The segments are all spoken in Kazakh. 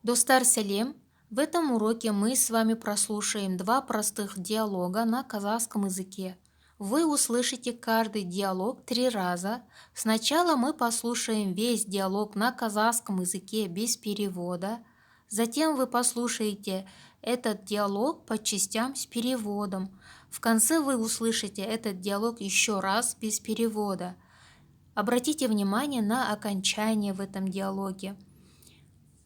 Достар, сәлем! В этом уроке мы с вами прослушаем два простых диалога на казахском языке. Вы услышите каждый диалог 3 раза. Сначала мы послушаем весь диалог на казахском языке без перевода. Затем вы послушаете этот диалог по частям с переводом. В конце вы услышите этот диалог еще раз без перевода. Обратите внимание на окончание в этом диалоге.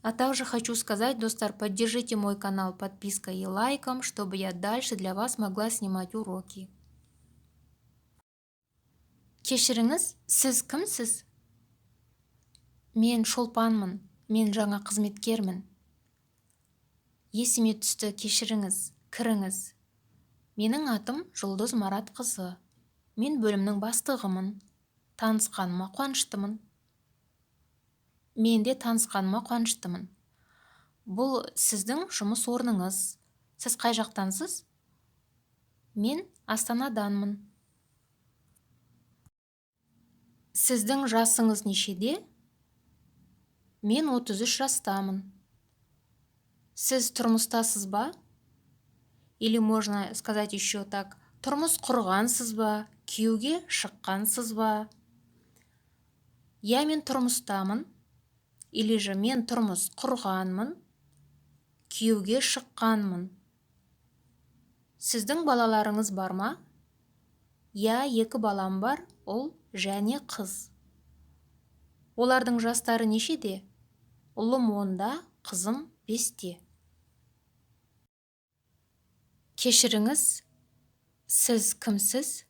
А также хочу сказать, достар, поддержите мой канал подпиской и лайком, чтобы я дальше для вас могла снимать уроки. Кешіріңіз, сіз кімсіз? Мен Шолпанмын, мен жаңа қызметкермін. Есіме түсті, кешіріңіз, кіріңіз. Менің атым Жұлдыз Маратқызы. Мен бөлімнің бастығымын. Танысқаныма қуаныштымын. Мен де танысқаныма қуаныштымын. Бұл сіздің жұмыс орныңыз. Сіз қай жақтансыз? Мен Астанаданмын. Сіздің жасыңыз нешеде? Мен 33 жастамын. Сіз тұрмыстасыз ба? Или можно сказать еще так: тұрмыс құрғансыз ба? Күйеуге шыққансыз ба? Я, мен тұрмыстамын. Или же мен тұрмыс құрғанмын, күйеуге шыққанмын. Сіздің балаларыңыз бар ма? Я, 2 балам бар, ұл және қыз. Олардың жастары нешеде? Ұлым 10-да, қызым 5-те. Кешіріңіз, сіз кімсіз?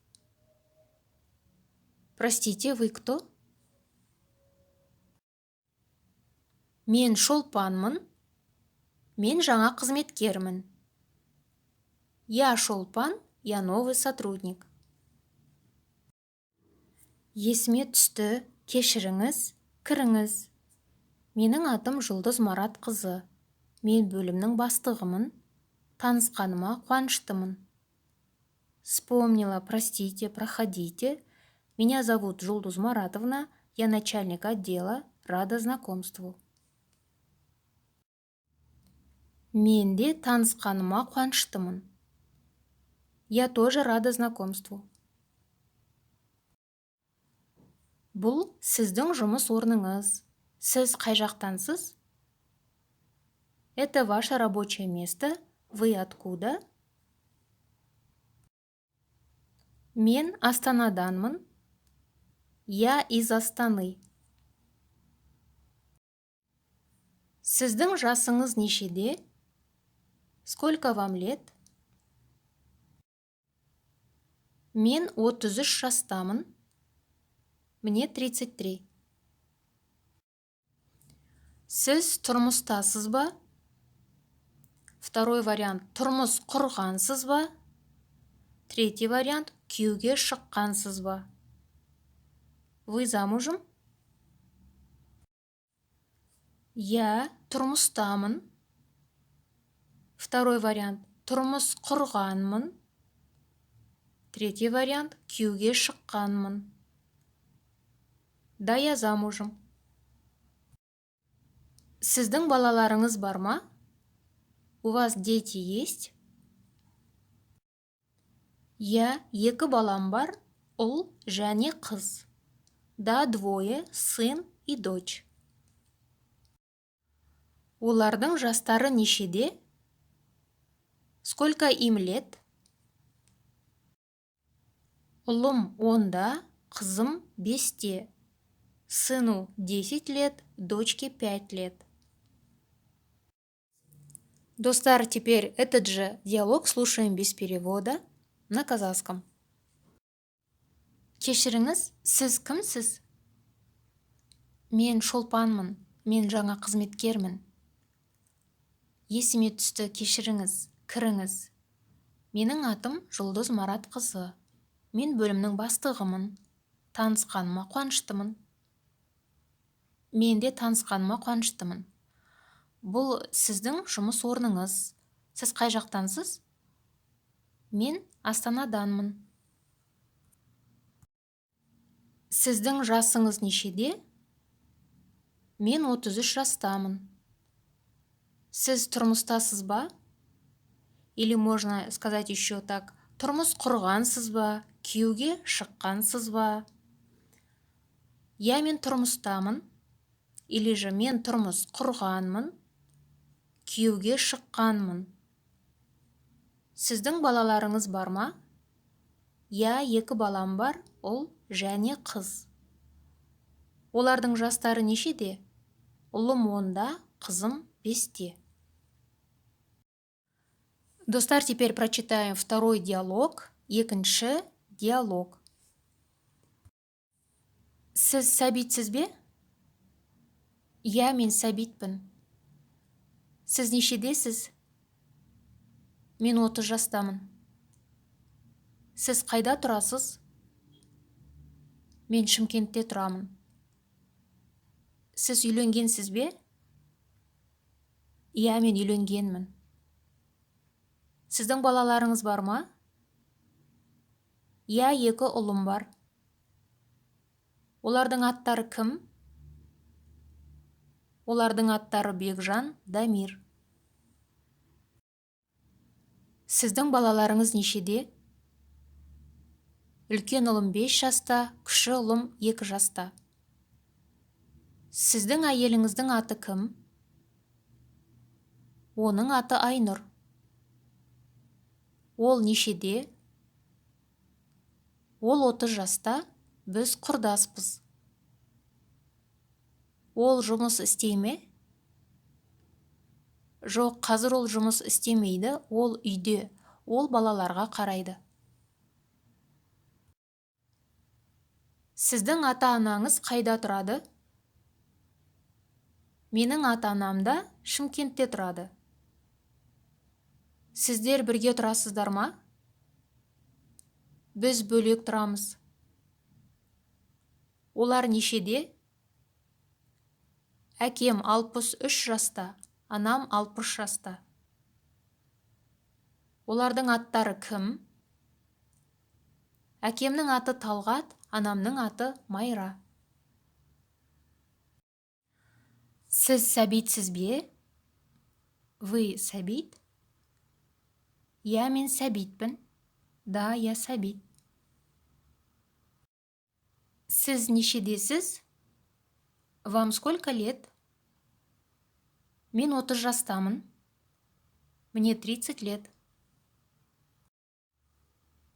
Простите, вы кто? Мен Шолпанмын. Мен жаңа қызметкермін. Я Шолпан, я новый сотрудник. Есіме түсті, кешіріңіз, кіріңіз. Менің атым Жұлдыз Маратқызы. Мен бөлімнің бастығымын. Танысқаныма қуаныштымын. Вспомнила, простите, проходите. Меня зовут Жұлдыз Маратовна. Я начальник отдела. Рада знакомству. Мен де танысқаныма қуаныштымын. Я тоже рада знакомству. Бұл сіздің жұмыс орныңыз. Сіз қай жақтансыз? Это ваше рабочее место. Вы откуда? Мен Астанаданмын. Я из Астаны. Сіздің жасыңыз нешеде? Сколько вам лет? Мен 33 жастамын. Мне 33. Сіз тұрмыстасыз ба? Второй вариант: тұрмыс құрғансыз ба? Третий вариант: күйеуге шыққансыз ба? Вы замужем? Я тұрмыстамын. Второй вариант: тұрмыс құрғанмын. Третий вариант: күйеуге шыққанмын. Да, я замужем. Сіздің балаларыңыз бар ма? У вас дети есть? Я, 2 балам бар, ұл және қыз. Да, 2, сын и дочь. Олардың жастары нешеде? Сколько им лет? Ұлым 10-да, қызым 5-те. Сыну 10 лет, дочке 5 лет. Достар, теперь этот же диалог слушаем без перевода на казахском. Кешіріңіз, сіз кімсіз? Мен Шолпанмын, мен жаңа қызметкермін. Есіме түсті, кешіріңіз, кіріңіз. Менің атым Жұлдыз Маратқызы. Мен бөлімнің бастығымын. Танысқаныма қуаныштымын. Мен де танысқаныма қуаныштымын. Бұл сіздің жұмыс орныңыз. Сіз қай жақтансыз? Мен Астанаданмын. Сіздің жасыңыз нешеде? Мен 33 жастамын. Сіз тұрмыстасыз ба? Или можно сказать еще так: тұрмыс құрғансыз ба? Күйеуге шыққансыз ба? Я, мен тұрмыстамын. Или же мен тұрмыс құрғанмын, күйеуге шыққанмын. Сіздің балаларыңыз бар ма? Я, 2 балам бар, ұл және қыз. Олардың жастары нешеде? Ұлым 10-да, қызым 5-те. Достар, теперь прочитаем второй диалог, екінші диалог. Сіз сәбитсіз бе? Я, мен сәбитпін. Сіз нешедесіз? Мен 30 жастамын. Сіз қайда тұрасыз? Мен Шымкентте тұрамын. Сіз үйленгенсіз бе? Я, мен үйленгенмін. Сіздің балаларыңыз бар ма? Я, 2 ұлым бар. Олардың аттары кім? Олардың аттары Бекжан, Дамир. Сіздің балаларыңыз нешеде? Үлкен ұлым 5 жаста, кіші ұлым 2 жаста. Сіздің әйеліңіздің аты кім? Оның аты Айнұр. Ол нешеде? Ол 30 жаста, біз құрдаспыз. Ол жұмыс істейме? Жоқ, қазір ол жұмыс істемейді, ол үйде, ол балаларға қарайды. Сіздің ата-анаңыз қайда тұрады? Менің ата-анам да Шымкентте тұрады. Сіздер бірге тұрасыздар ма? Біз бөлек тұрамыз. Олар нешеде? Әкем 63 жаста, анам 60 жаста. Олардың аттары кім? Әкемнің аты Талғат, анамның аты Майра. Сіз сәбитсіз бе? Вы сәбит? Я, мен сәбитпін. Да, я сәбит. Сіз нешедесіз? Вам сколько лет? Мен 30 жастамын. Мне 30 лет.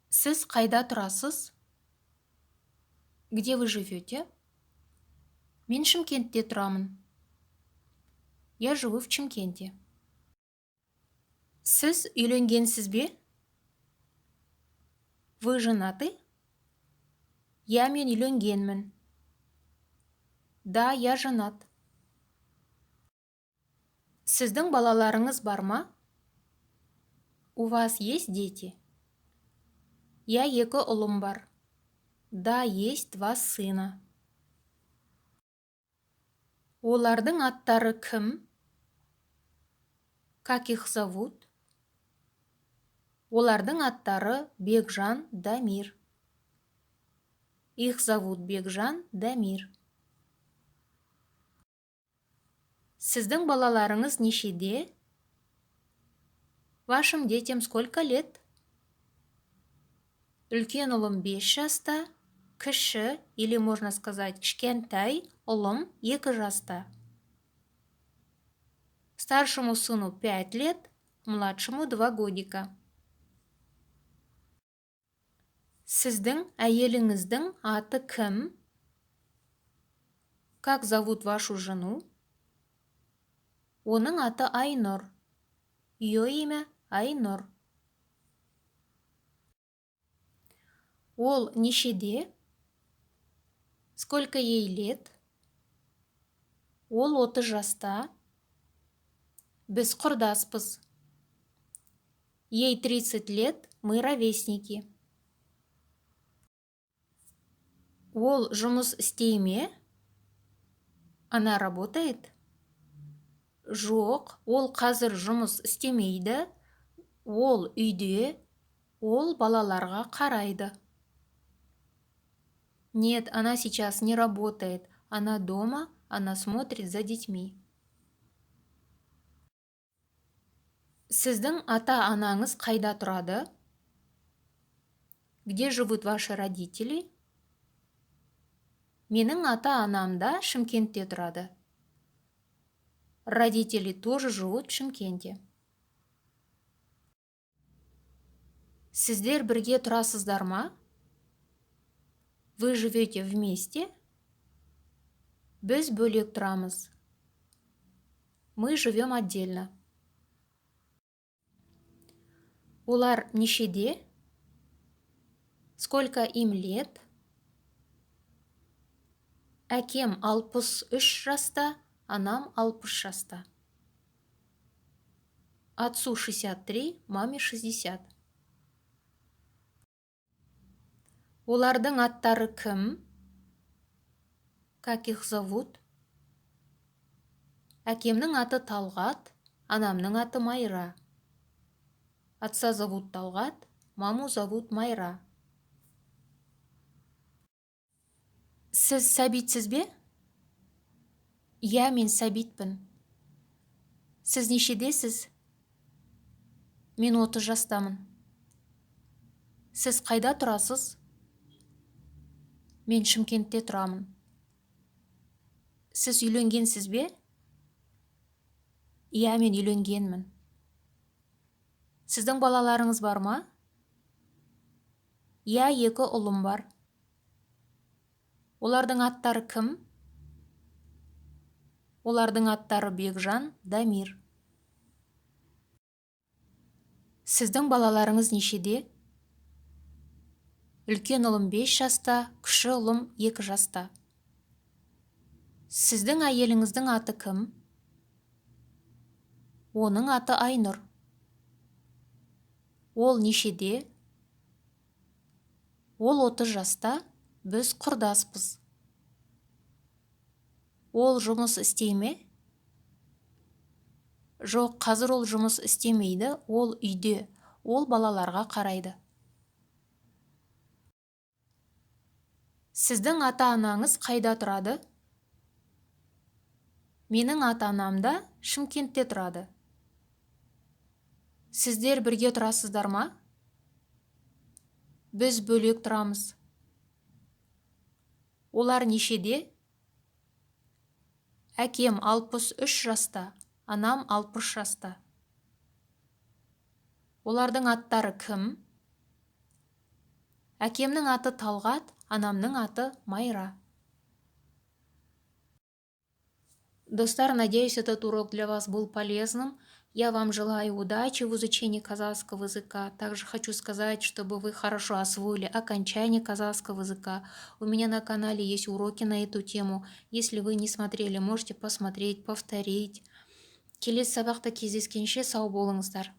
Сіз қайда тұрасыз? Где вы живете? Мен Шымкентте тұрамын. Я живу в Чимкенте. Сіз үйленгенсіз бе? Вы женаты? Я, мен үйленгенмін. Да, я женат. Сіздің балаларыңыз бар ма? У вас есть дети? Я, 2 ұлым бар. Да, есть 2 сына. Олардың аттары кім? Как их зовут? Олардың аттары Бекжан, Дамир. Их зовут Бекжан, Дамир. Сіздің балаларыңыз нешеде? Вашим детям сколько лет? Үлкен ұлым 5 жаста, кіші, или можно сказать кішкентай, ұлым 2 жаста. Старшему сыну 5 лет, младшему 2 годика. Сіздің әйеліңіздің аты кім? Как зовут вашу жену? Оның аты Айнұр. Ее имя Айнұр. Ол нешеде? Сколько ей лет? Ол 30 жаста. Біз құрдаспыз. Ей 30 лет, мы ровесники. Ол жұмыс істейме? Она работает? Жоқ, ол қазір жұмыс істемейді. Ол үйде, ол балаларға қарайды. Нет, она сейчас не работает. Она дома, она смотрит за детьми. Сіздің ата-анаңыз қайда тұрады? Где живут ваши родители? Менің ата-анам да Шымкентте тұрады. Родители тоже живут в Шымкенте. Сіздер бірге тұрасыздар ма? Вы живете вместе? Біз бөлек тұрамыз. Мы живем отдельно. Олар нешеде? Сколько им лет? Әкем 63 жаста, анам 60 жаста. Отцу 63, маме 60. Олардың аттары кім? Как их зовут? Әкемнің аты Талғат, анамның аты Майра. Отца зовут Талғат, маму зовут Майра. Сіз сәбитсіз бе? Иә, мен сәбитпін. Сіз нешедесіз? Мен 30 жастамын. Сіз қайда тұрасыз? Мен Шымкентте тұрамын. Сіз үйленгенсіз бе? Иә, мен үйленгенмін. Сіздің балаларыңыз бар ма? Иә, 2 ұлым бар. Олардың аттары кім? Олардың аттары Бекжан, Дамир. Сіздің балаларыңыз нешеде? Үлкен ұлым 5 жаста, кіші ұлым 2 жаста. Сіздің әйеліңіздің аты кім? Оның аты Айнұр. Ол нешеде? Ол 30 жаста, біз құрдаспыз. Ол жұмыс істей ме? Жоқ, қазір ол жұмыс істемейді, ол үйде, ол балаларға қарайды. Сіздің ата-анаңыз қайда тұрады? Менің ата-анам да Шымкентте тұрады. Сіздер бірге тұрасыздар ма? Біз бөлек тұрамыз. Олар нешеде? Әкем 63 жаста, анам 60 жаста. Олардың аттары кім? Әкемнің аты Талғат, анамның аты Майра. Достар, надеюсь, этот урок для вас был полезным. Я вам желаю удачи в изучении казахского языка. Также хочу сказать, чтобы вы хорошо освоили окончание казахского языка. У меня на канале есть уроки на эту тему. Если вы не смотрели, можете посмотреть, повторить. Келесі сабақта кездескенше сау болыңыздар.